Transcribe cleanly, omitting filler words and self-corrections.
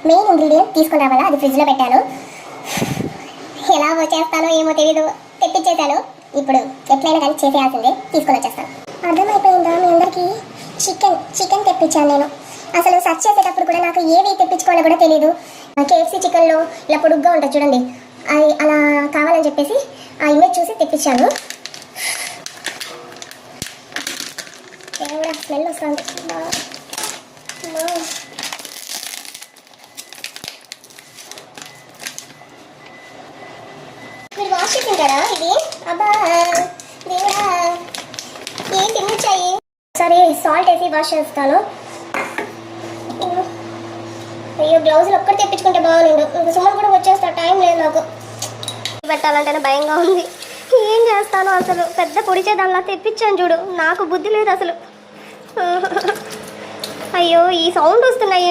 Main ingredient తీసుకుని రావాలా, అది ఫ్రిడ్జ్లో పెట్టాను. ఎలా చేస్తానో ఏమో తెలీదు, తెప్పించేసాను. ఇప్పుడు ఎట్లయినా కానీ చేసేయాల్సిందే, తీసుకొని వచ్చేస్తాను. అర్థమైపోయిందా మీ అందరికీ? చికెన్ తెప్పించాను నేను. అసలు సర్చ్ చేసేటప్పుడు కూడా నాకు ఏవి తెప్పించుకోవాలో కూడా తెలీదు. కేఎఫ్సీ చికెన్లో ఇలా పొడుగ్గా ఉంటుంది చూడండి, అది అలా కావాలని చెప్పేసి ఆ ఇమేజ్ చూసి తెప్పించాను. దేవుడా, స్మెల్ వస్తుంది. మీరు వాష్ చేసింటారా ఇది? అబ్బా దేవుడా, ఏం తినొచ్చాయి. సరే సాల్ట్ వేసి వాష్ చేస్తాను. అయ్యో, గ్లౌజులు ఒక్కటి తెప్పించుకుంటే బాగుండు. ఇంకా సుమన్ కూడా వచ్చేస్తా, టైం లేదు నాకు. పెట్టాలంటేనే భయంగా ఉంది. ఏం చేస్తానో అసలు, పెద్ద పొడి చేద్దాంలా తెప్పించాను చూడు, నాకు బుద్ధి లేదు అసలు. అయ్యో, ఈ సౌండ్ వస్తున్నాయి.